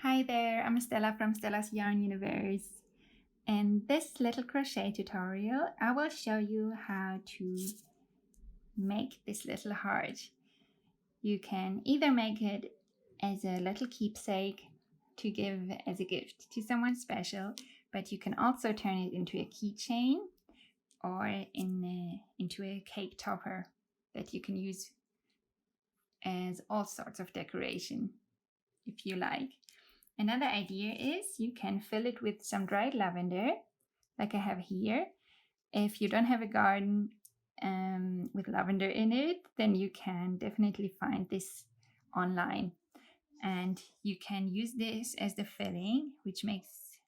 Hi there, I'm Stella from Stella's Yarn Universe. In this little crochet tutorial, I will show you how to make this little heart. You can either make it as a little keepsake to give as a gift to someone special, but you can also turn it into a keychain or into a cake topper that you can use as all sorts of decoration if you like. Another idea is you can fill it with some dried lavender, like I have here. If you don't have a garden with lavender in it, then you can definitely find this online. And you can use this as the filling, which makes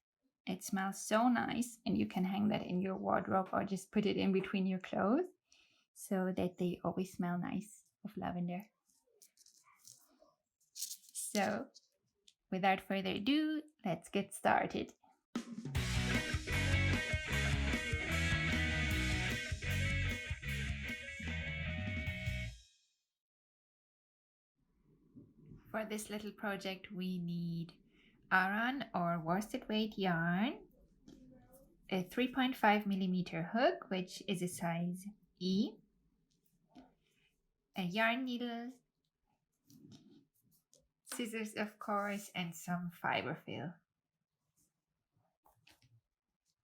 it smell so nice. And you can hang that in your wardrobe or just put it in between your clothes so that they always smell nice of lavender. So without further ado, let's get started. For this little project, we need Aran or worsted weight yarn, a 3.5 millimeter hook, which is a size E, a yarn needle, scissors of course, and some Fibrefill.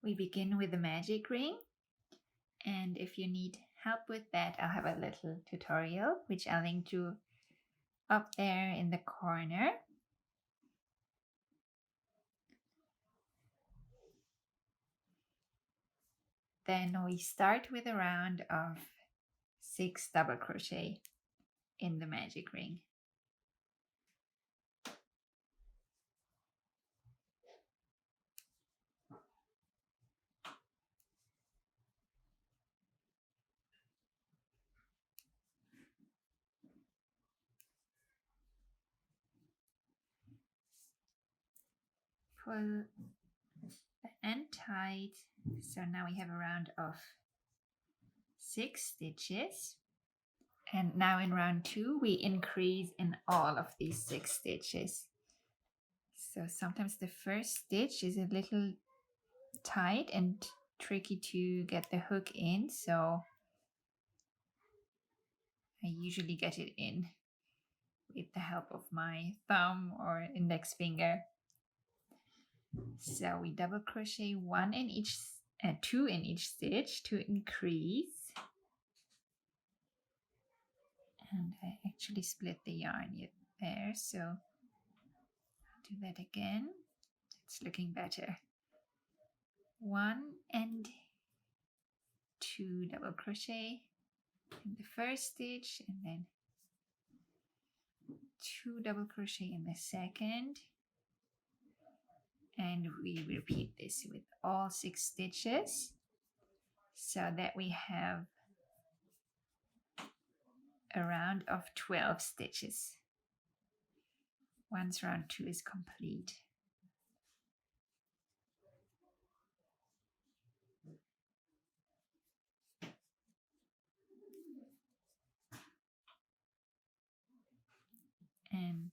We begin with the magic ring, and if you need help with that, I'll have a little tutorial which I'll link to up there in the corner. Then we start with a round of 6 double crochet in the magic ring. Pull the end tight. So now we have a round of 6 stitches. And now in round 2, we increase in all of these 6 stitches. So sometimes the first stitch is a little tight and tricky to get the hook in. So I usually get it in with the help of my thumb or index finger. So we double crochet 2 in each stitch to increase. And I actually split the yarn there, so I'll do that again. It's looking better. 1 and 2 double crochet in the first stitch, and then 2 double crochet in the second. And we repeat this with all 6 stitches so that we have a round of 12 stitches once round 2 is complete. And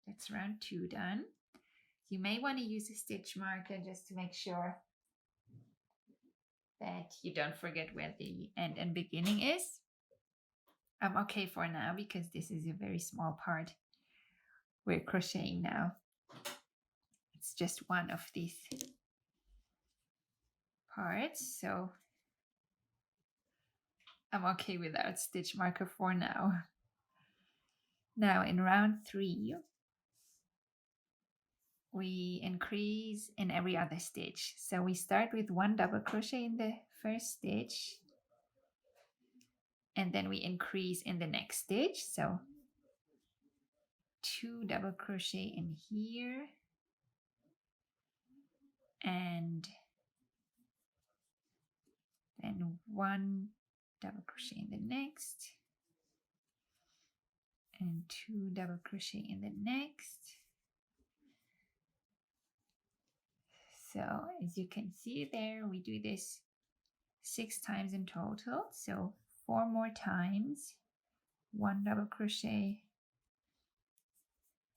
that's round 2 done. You may want to use a stitch marker just to make sure that you don't forget where the end and beginning is. I'm okay for now because this is a very small part we're crocheting now. It's just one of these parts, so I'm okay without stitch marker for now. Now in round 3, we increase in every other stitch. So we start with 1 double crochet in the first stitch, and then we increase in the next stitch. So 2 double crochet in here, and then 1 double crochet in the next, and 2 double crochet in the next. So as you can see there, we do this 6 times in total. So 4 more times, 1 double crochet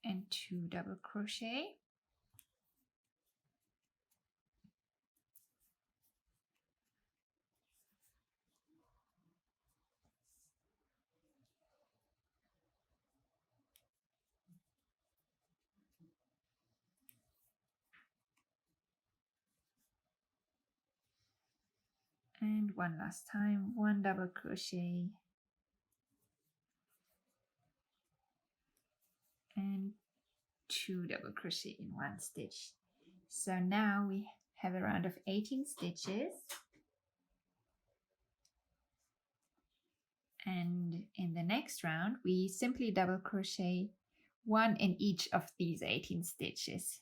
and 2 double crochet. And one last time, 1 double crochet and 2 double crochet in 1 stitch. So now we have a round of 18 stitches, and in the next round we simply double crochet 1 in each of these 18 stitches.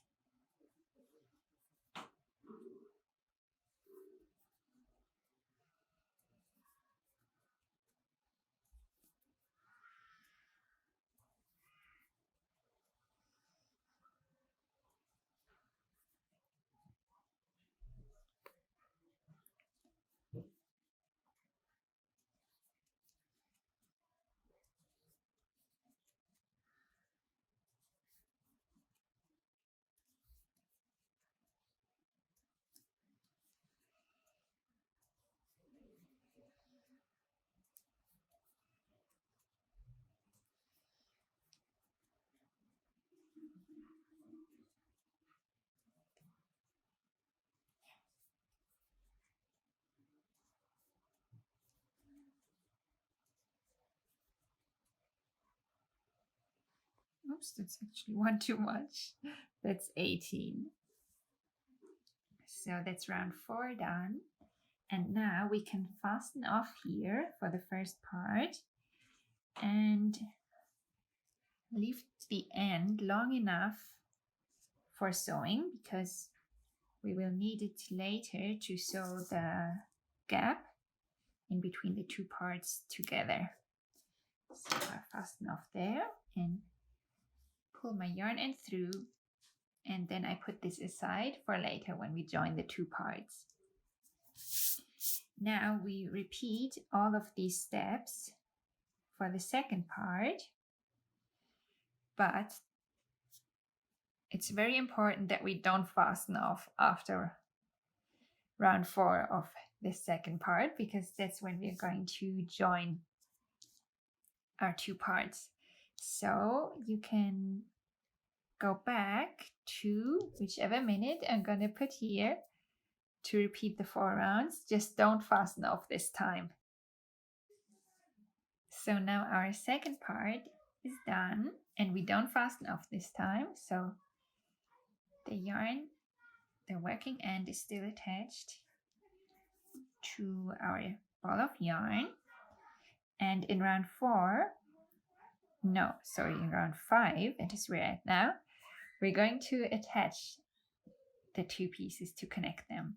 Oops, that's actually one too much. That's 18. So that's round 4 done. And now we can fasten off here for the first part and leave the end long enough for sewing, because we will need it later to sew the gap in between the 2 parts together. So I fasten off there and pull my yarn end through, and then I put this aside for later when we join the 2 parts. Now we repeat all of these steps for the second part, but it's very important that we don't fasten off after round 4 of the second part, because that's when we're going to join our 2 parts. So you can go back to whichever minute I'm going to put here to repeat the 4 rounds. Just don't fasten off this time. So now our second part is done and we don't fasten off this time. So the yarn, the working end is still attached to our ball of yarn. And in round 4, no, sorry, in round 5, that is where we're at now, we're going to attach the 2 pieces to connect them.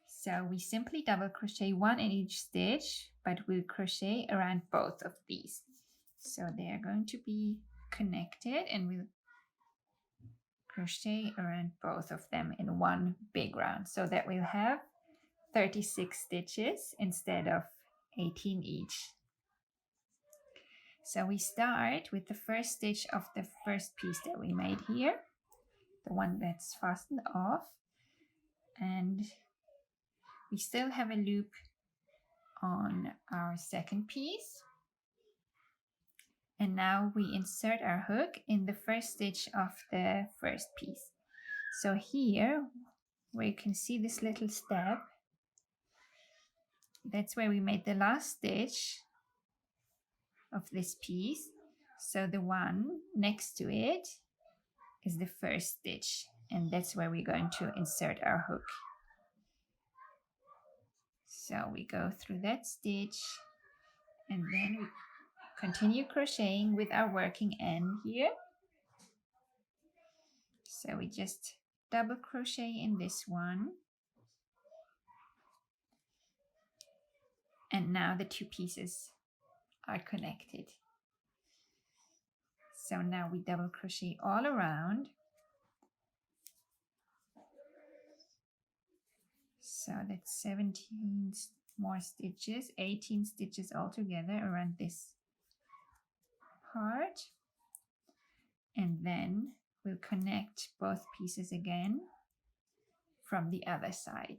So we simply double crochet 1 in each stitch, but we'll crochet around both of these. So they are going to be connected and we'll crochet around both of them in one big round, so that we'll have 36 stitches instead of 18 each. So we start with the first stitch of the first piece that we made here, the one that's fastened off, and we still have a loop on our second piece. And now we insert our hook in the first stitch of the first piece. So here, where you can see this little step, that's where we made the last stitch of this piece. So the one next to it is the first stitch, and that's where we're going to insert our hook. So we go through that stitch and then we continue crocheting with our working end here. So we just double crochet in this one. And now the 2 pieces are connected. So now we double crochet all around. So that's 17 more stitches, 18 stitches altogether around this part. And then we'll connect both pieces again from the other side.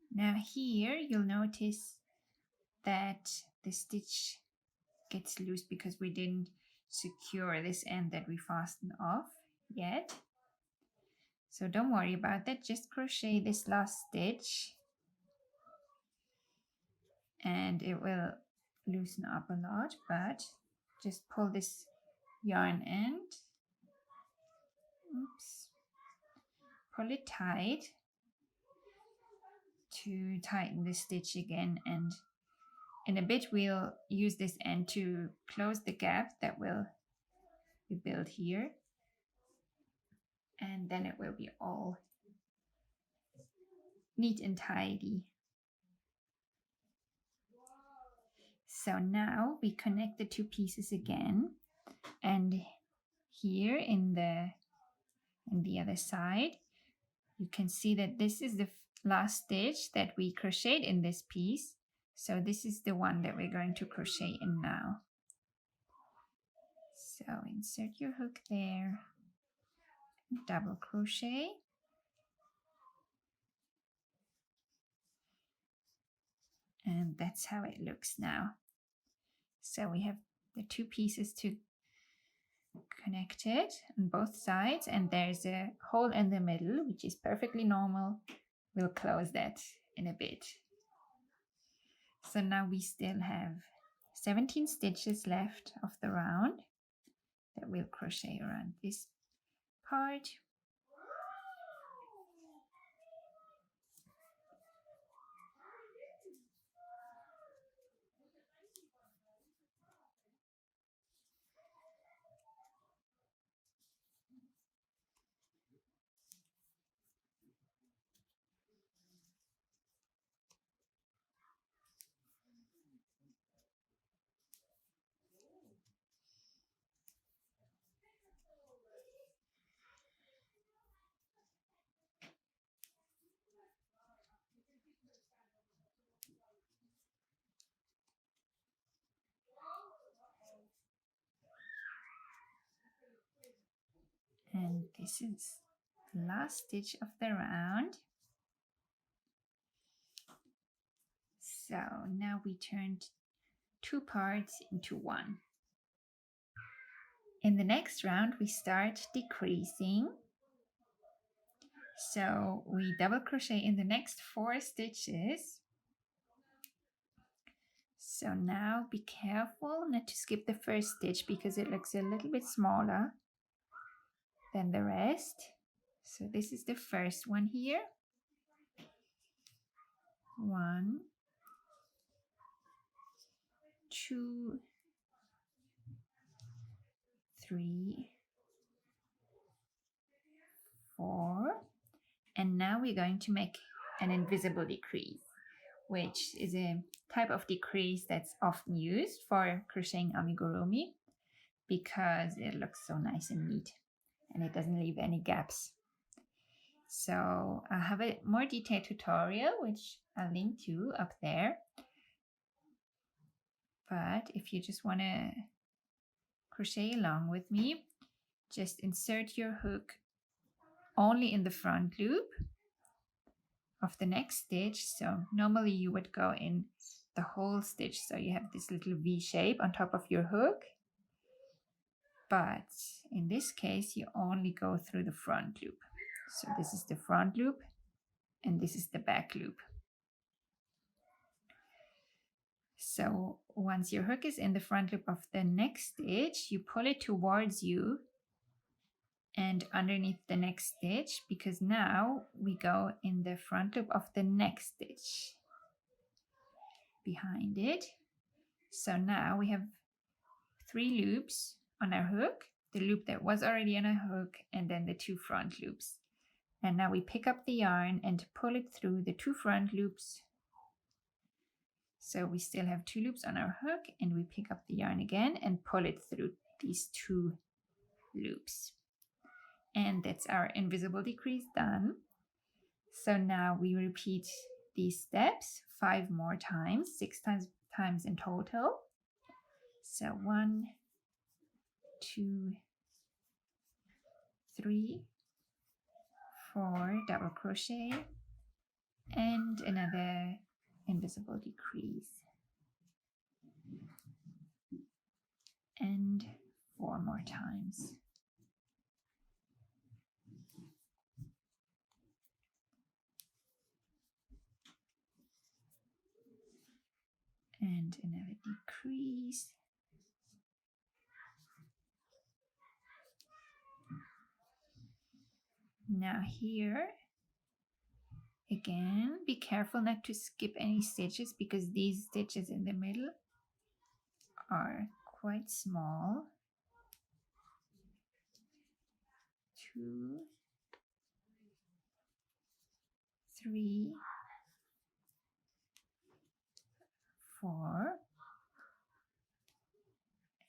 Now here you'll notice that the stitch gets loose because we didn't secure this end that we fastened off yet. So don't worry about that, just crochet this last stitch and it will loosen up a lot, but just pull this yarn end, oops, pull it tight to tighten the stitch again, and in a bit we'll use this end to close the gap that will be built here, and then it will be all neat and tidy. So now we connect the two pieces again, and here in the other side you can see that this is the last stitch that we crocheted in this piece. So this is the one that we're going to crochet in now. So insert your hook there, double crochet, and that's how it looks now. So we have the two pieces to connected on both sides, and there's a hole in the middle which is perfectly normal. We'll close that in a bit. So now we still have 17 stitches left of the round that we'll crochet around this part. And this is the last stitch of the round. So now we turned two parts into one. In the next round we start decreasing. So we double crochet in the next 4 stitches. So now be careful not to skip the first stitch because it looks a little bit smaller than the rest. So this is the first one here. 1, 2, 3, 4, and now we're going to make an invisible decrease, which is a type of decrease that's often used for crocheting amigurumi because it looks so nice and neat and it doesn't leave any gaps. So I have a more detailed tutorial which I'll link to up there, but if you just want to crochet along with me, just insert your hook only in the front loop of the next stitch. So normally you would go in the whole stitch, so you have this little V shape on top of your hook, but in this case you only go through the front loop. So this is the front loop and this is the back loop. So once your hook is in the front loop of the next stitch, you pull it towards you and underneath the next stitch, because now we go in the front loop of the next stitch behind it. So now we have 3 loops on our hook. the loop that was already on a hook and then the 2 front loops. And now we pick up the yarn and pull it through the 2 front loops. So we still have 2 loops on our hook, and we pick up the yarn again and pull it through these 2 loops. And that's our invisible decrease done. So now we repeat these steps 5 more times, 6 times in total. So 1, 2, 3, 4 double crochet and another invisible decrease, and 4 more times. And another decrease. Now here, again, be careful not to skip any stitches because these stitches in the middle are quite small. 2, 3, 4,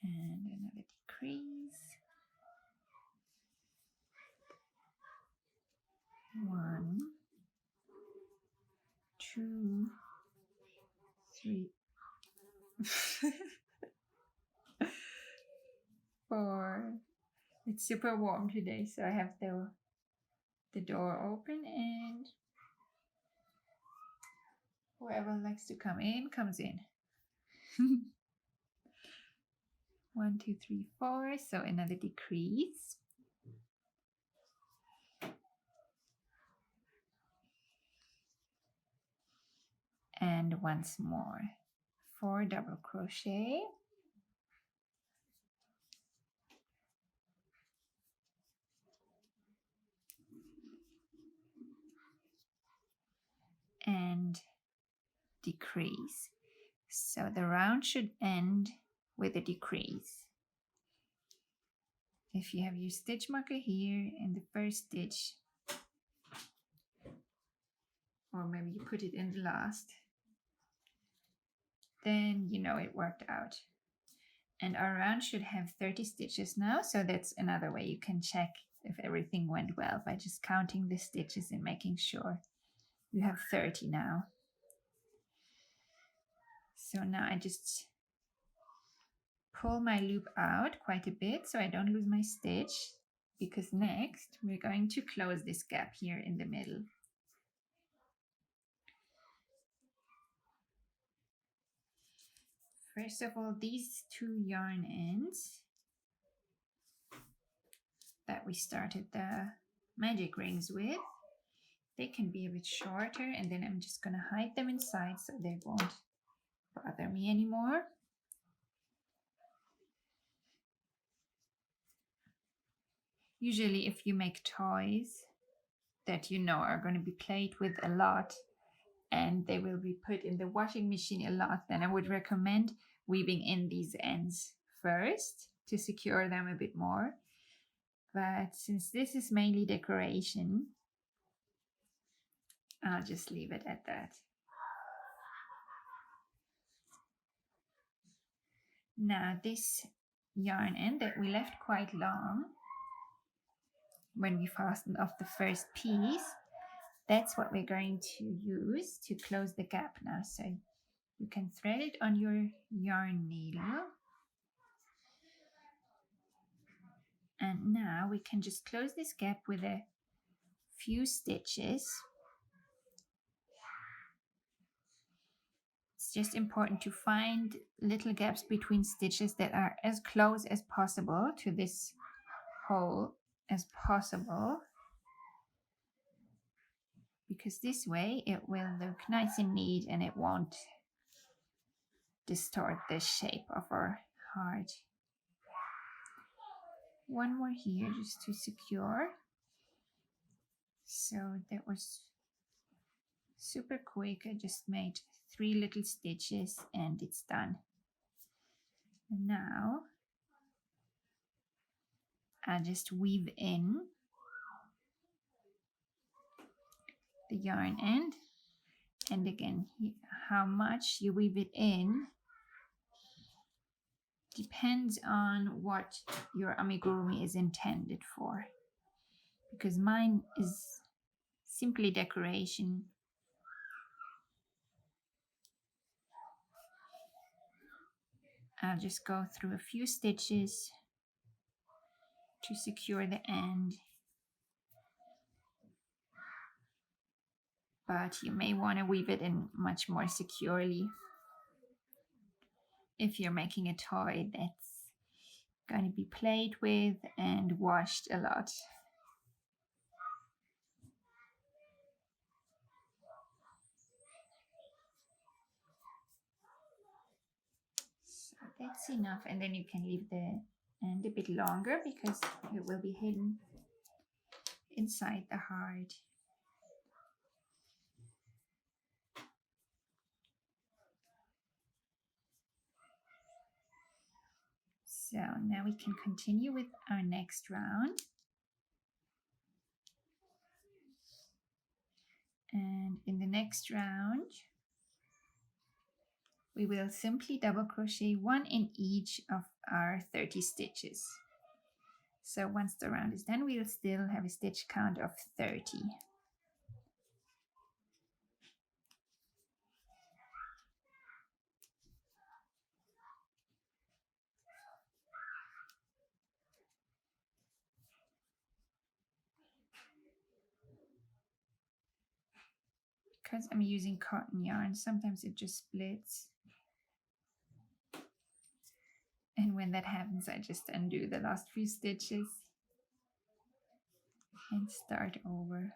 and another decrease. 1, 2, 3, 4. It's super warm today, so I have the door open, and whoever likes to come in comes in. 1, 2, 3, 4. So another decrease. And once more, 4 double crochet. And decrease. So the round should end with a decrease. If you have your stitch marker here in the first stitch, or maybe you put it in the last, then you know it worked out. And our round should have 30 stitches now, so that's another way you can check if everything went well by just counting the stitches and making sure you have 30 now. So now I just pull my loop out quite a bit so I don't lose my stitch, because next we're going to close this gap here in the middle. First of all, these 2 yarn ends that we started the magic rings with, they can be a bit shorter, and then I'm just gonna hide them inside so they won't bother me anymore. Usually if you make toys that you know are going to be played with a lot and they will be put in the washing machine a lot, then I would recommend weaving in these ends first to secure them a bit more. But since this is mainly decoration, I'll just leave it at that. Now this yarn end that we left quite long when we fastened off the first piece, that's what we're going to use to close the gap now. So you can thread it on your yarn needle. And now we can just close this gap with a few stitches. It's just important to find little gaps between stitches that are as close as possible to this hole as possible, because this way it will look nice and neat and it won't distort the shape of our heart. One more here just to secure. So that was super quick. I just made 3 little stitches and it's done. And now I'll just weave in the yarn end, and again, how much you weave it in depends on what your amigurumi is intended for, because mine is simply decoration. I'll just go through a few stitches to secure the end, but you may want to weave it in much more securely if you're making a toy that's going to be played with and washed a lot. So that's enough, and then you can leave the end a bit longer because it will be hidden inside the heart. So now we can continue with our next round. And in the next round, we will simply double crochet one in each of our 30 stitches. So once the round is done, we'll still have a stitch count of 30. Because I'm using cotton yarn, sometimes it just splits. And when that happens, I just undo the last few stitches and start over.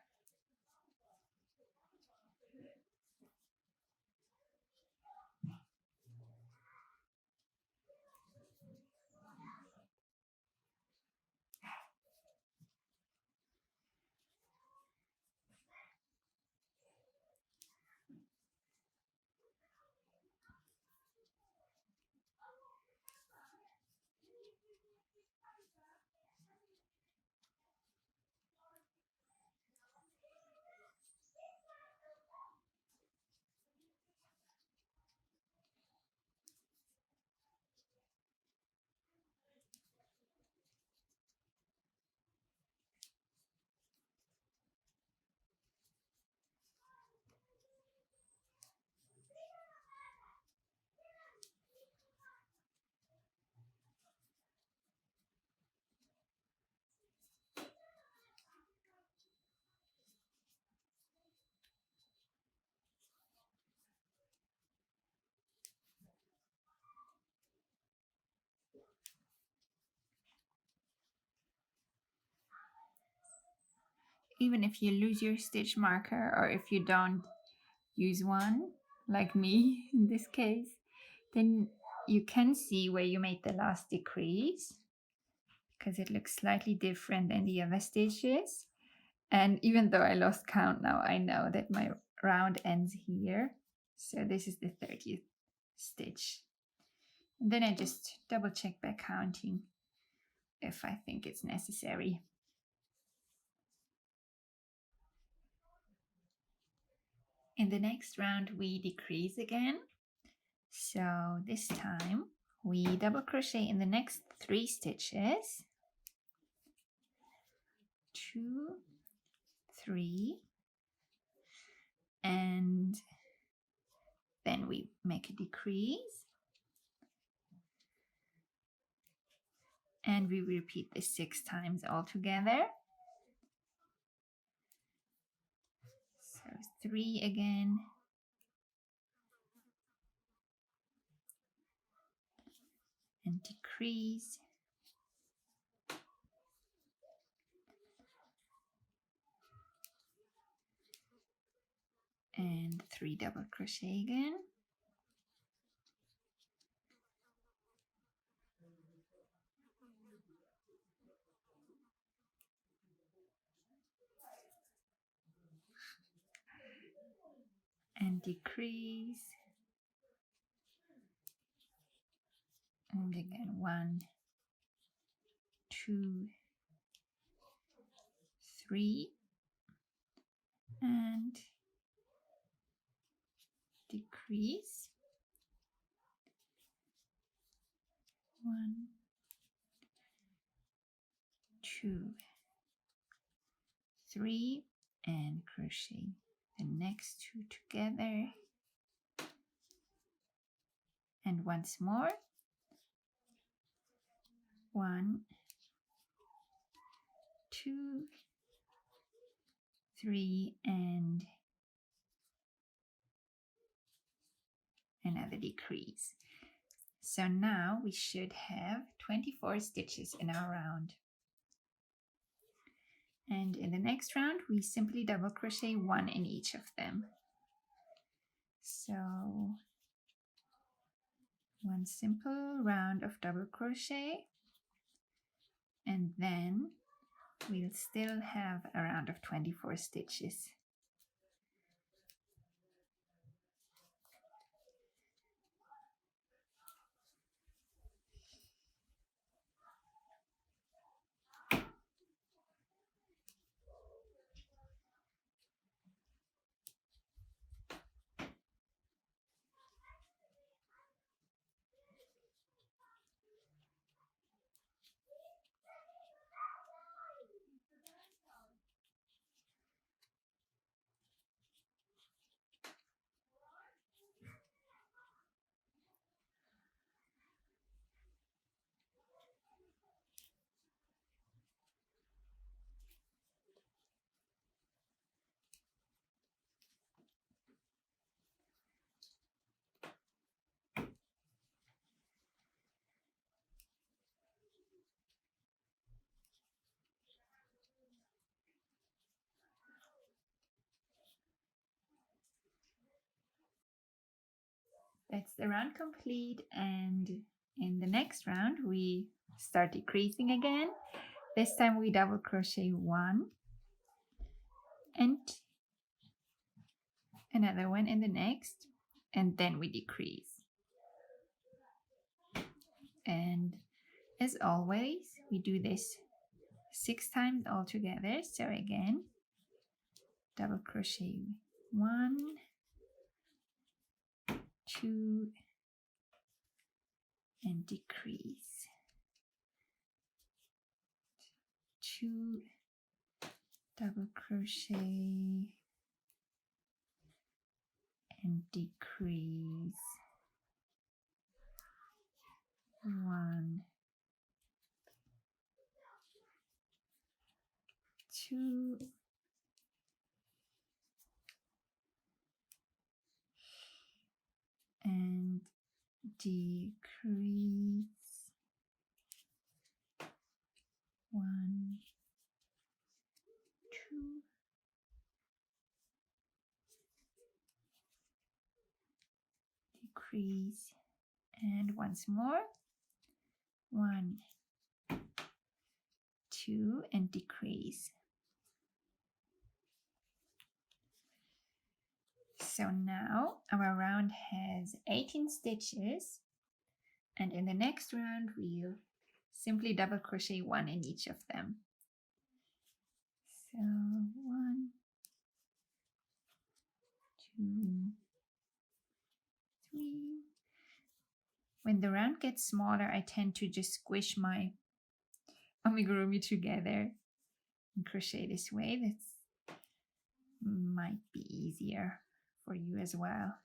Even if you lose your stitch marker, or if you don't use one, like me in this case, then you can see where you made the last decrease, because it looks slightly different than the other stitches. And even though I lost count now, I know that my round ends here. So this is the 30th stitch. And then I just double check by counting if I think it's necessary. In the next round, we decrease again. So this time we double crochet in the next 3 stitches. 2, 3, and then we make a decrease. And we repeat this 6 times all together. So 3 again. And decrease. And 3 double crochet again. And decrease. And again 1, 2, 3 and decrease, 1, 2, 3, and crochet the next 2 together, and once more, 1, 2, 3, and another decrease. So now we should have 24 stitches in our round. And in the next round, we simply double crochet 1 in each of them. So 1 simple round of double crochet, and then we'll still have a round of 24 stitches. That's the round complete, and in the next round we start decreasing again. This time we double crochet 1 and another one in the next, and then we decrease. And as always, we do this 6 times all together. So again, double crochet 1, 2, and decrease, 2, double crochet and decrease, 1, 2, and decrease, 1, 2, decrease, and once more, 1, 2, and decrease. So now our round has 18 stitches, and in the next round we'll simply double crochet 1 in each of them. So 1, 2, 3. When the round gets smaller, I tend to just squish my amigurumi together and crochet this way. That might be easier for you as well.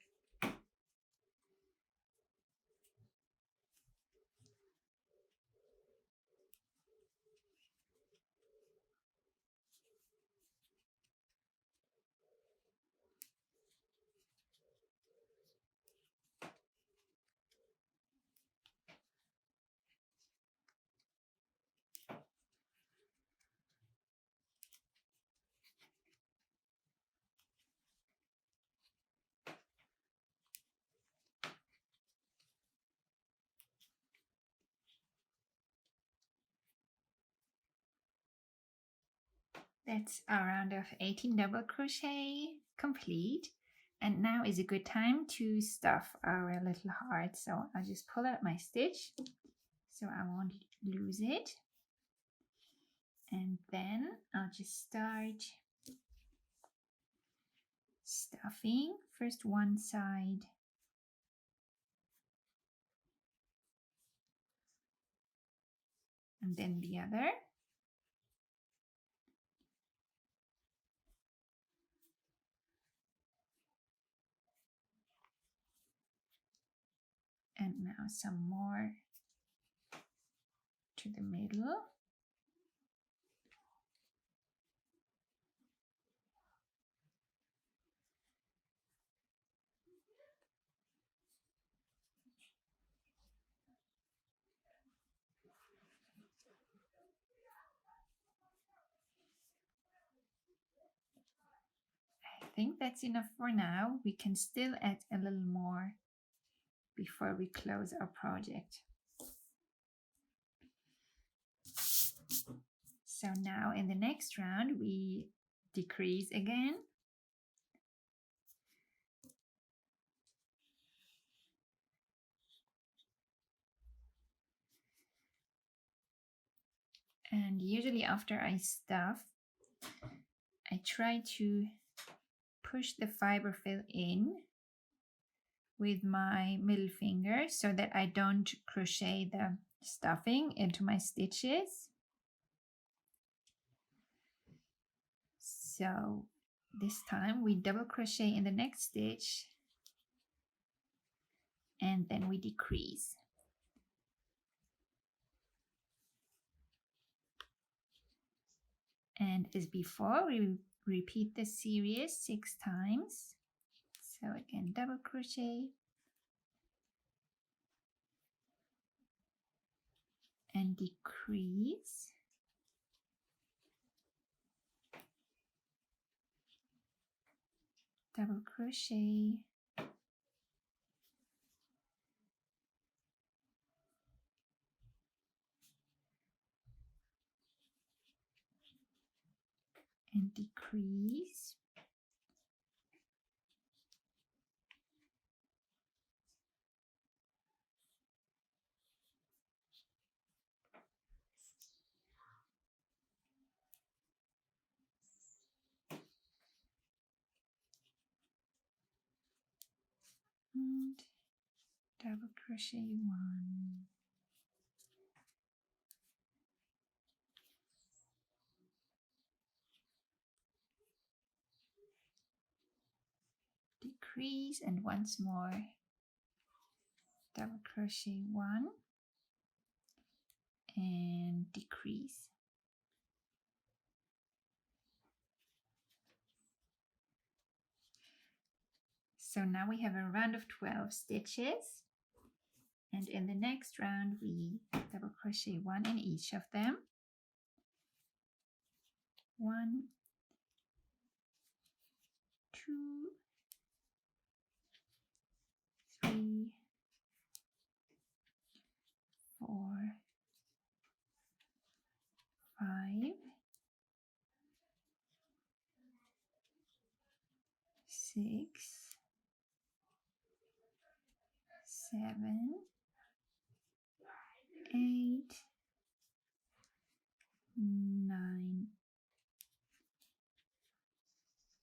That's a round of 18 double crochet complete, and now is a good time to stuff our little heart. So I'll just pull out my stitch so I won't lose it, And then I'll just start stuffing. First one side, and then the other. And now some more to the middle. I think that's enough for now. We can still add a little more before we close our project. So now in the next round, we decrease again. And usually after I stuff, I try to push the Fibrefill in with my middle finger so that I don't crochet the stuffing into my stitches. So this time we double crochet in the next stitch and then we decrease. And as before, we repeat the series 6 times. So again, double crochet and decrease. Double crochet. And decrease. And double crochet 1. Decrease, and once more double crochet 1 and decrease. So now we have a round of 12 stitches, and in the next round we double crochet 1 in each of them. 1, 2, 3, 4, 5, 6, 7, 8, 9,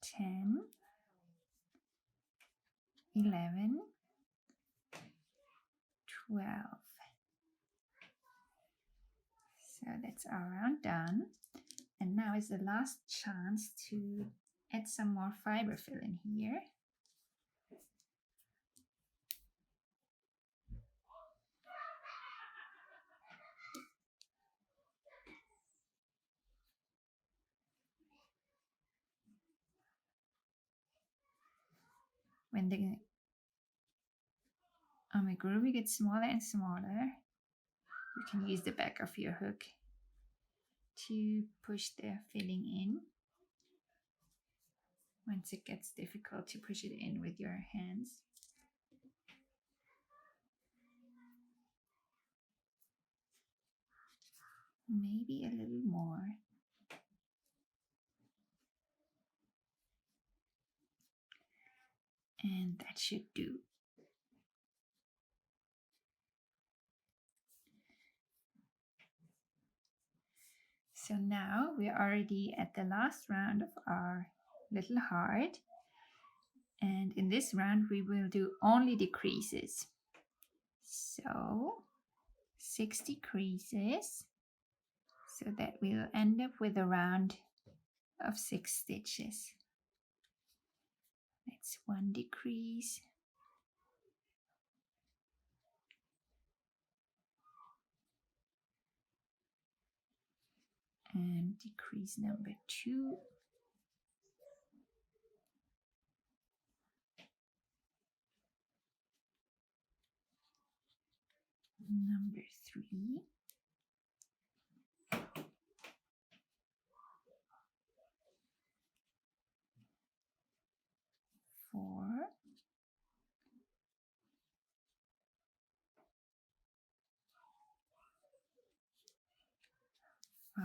10, 11, 12. So that's our round done. And now is the last chance to add some more Fibrefill in here. When the amigurumi gets smaller and smaller, you can use the back of your hook to push the filling in. Once it gets difficult to push it in with your hands. Maybe a little more. And that should do. So now we're already at the last round of our little heart. And in this round, we will do only decreases. So 6 decreases, so that we'll end up with a round of 6 stitches. That's 1 decrease. And decrease number 2. Number 3. 4. 5.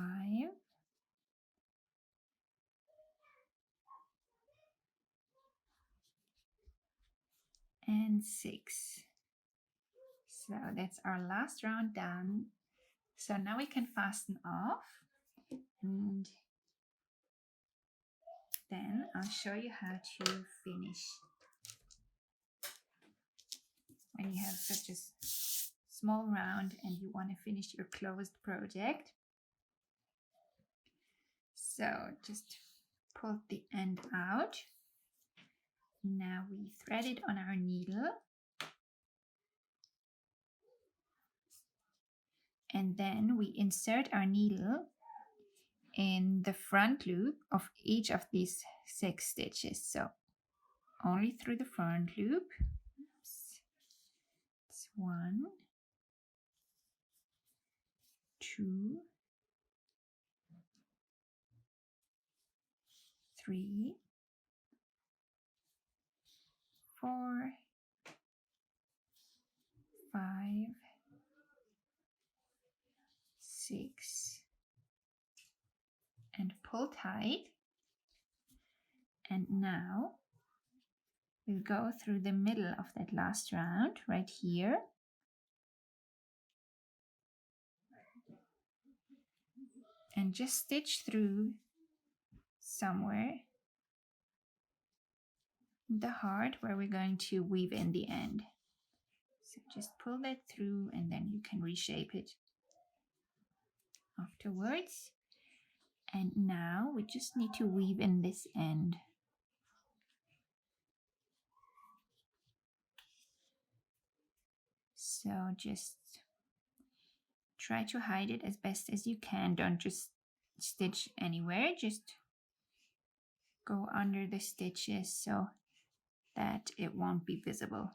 And 6. So that's our last round done. So now we can fasten off, and then I'll show you how to finish. When you have such a small round and you want to finish your closed project. So just pull the end out. Now we thread it on our needle. And then we insert our needle in the front loop of each of these 6 stitches. So only through the front loop. Oops. It's 1, 2, 3, 4, 5, 6, and pull tight. And now we'll go through the middle of that last round right here. And just stitch through somewhere the heart where we're going to weave in the end. So just pull that through, and then you can reshape it afterwards. And now we just need to weave in this end. So just try to hide it as best as you can. Don't just stitch anywhere, just go under the stitches so that it won't be visible.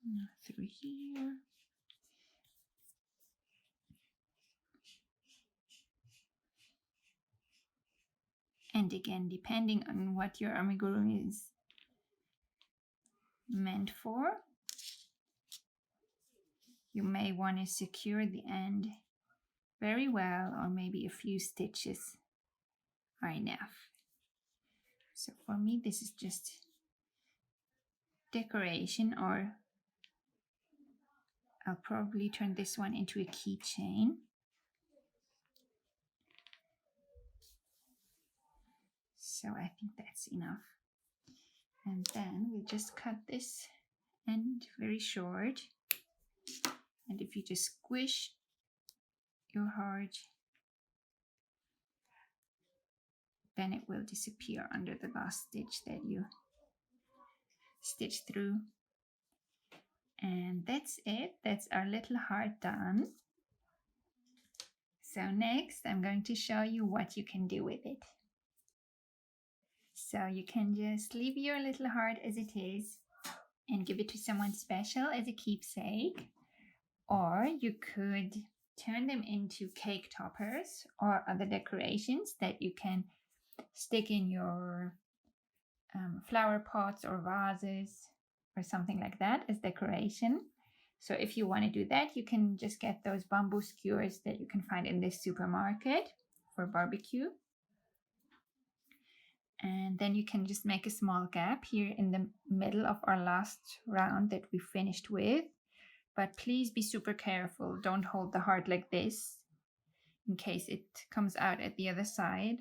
Now through here. And again, depending on what your amigurumi is meant for, you may want to secure the end very well, or maybe a few stitches are enough. So for me, this is just decoration, or I'll probably turn this one into a keychain. So I think that's enough. And then we'll just cut this end very short. And if you just squish your heart, then it will disappear under the last stitch that you stitch through. And that's it. That's our little heart done. So next, I'm going to show you what you can do with it. So you can just leave your little heart as it is and give it to someone special as a keepsake. Or you could turn them into cake toppers or other decorations that you can stick in your flower pots or vases or something like that as decoration. So if you want to do that, you can just get those bamboo skewers that you can find in this supermarket for barbecue. And then you can just make a small gap here in the middle of our last round that we finished with. But please be super careful. Don't hold the heart like this in case it comes out at the other side.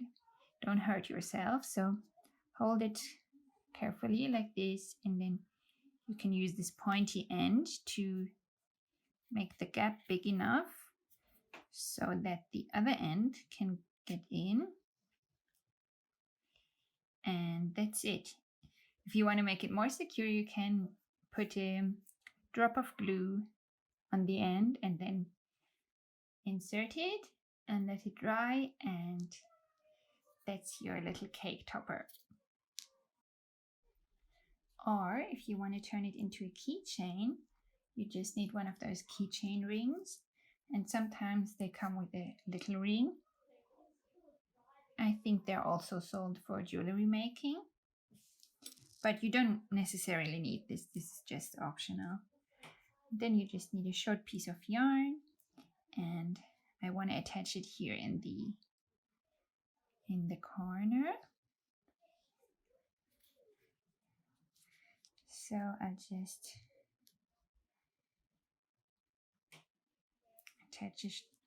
Don't hurt yourself. So hold it carefully like this, and then you can use this pointy end to make the gap big enough so that the other end can get in. And that's it. If you want to make it more secure, you can put a drop of glue on the end and then insert it and let it dry, and that's your little cake topper. Or if you want to turn it into a keychain, you just need one of those keychain rings, and sometimes they come with a little ring. I think they're also sold for jewelry making, but you don't necessarily need this. This is just optional. Then you just need a short piece of yarn, and I want to attach it here in the corner. So I'll just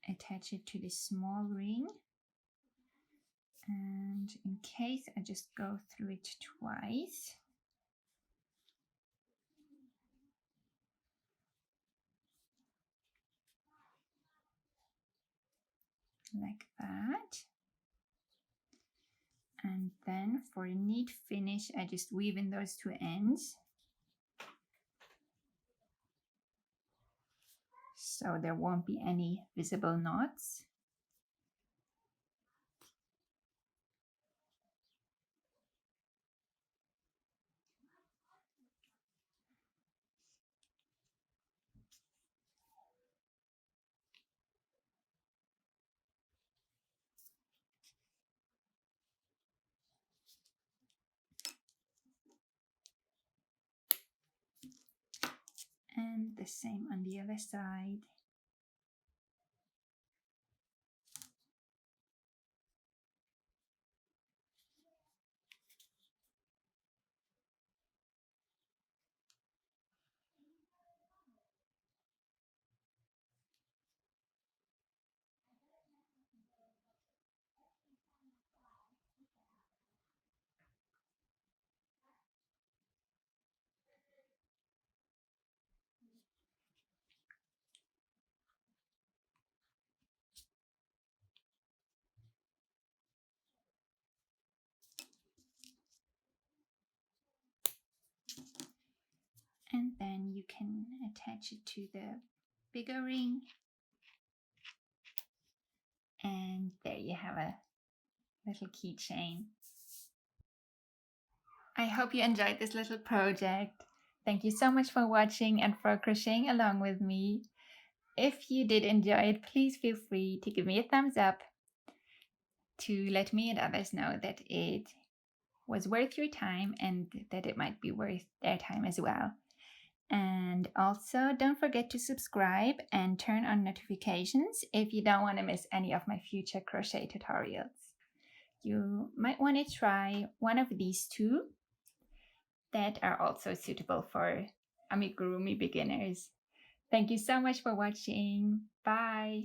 attach it to this small ring, and in case I just go through it twice. Like that. And then for a neat finish, I just weave in those two ends, so there won't be any visible knots. And the same on the other side. And then you can attach it to the bigger ring. And there you have a little keychain. I hope you enjoyed this little project. Thank you so much for watching and for crocheting along with me. If you did enjoy it, please feel free to give me a thumbs up to let me and others know that it was worth your time and that it might be worth their time as well. And also don't forget to subscribe and turn on notifications if you don't want to miss any of my future crochet tutorials. You might want to try one of these two that are also suitable for Amigurumi beginners. Thank you so much for watching. Bye!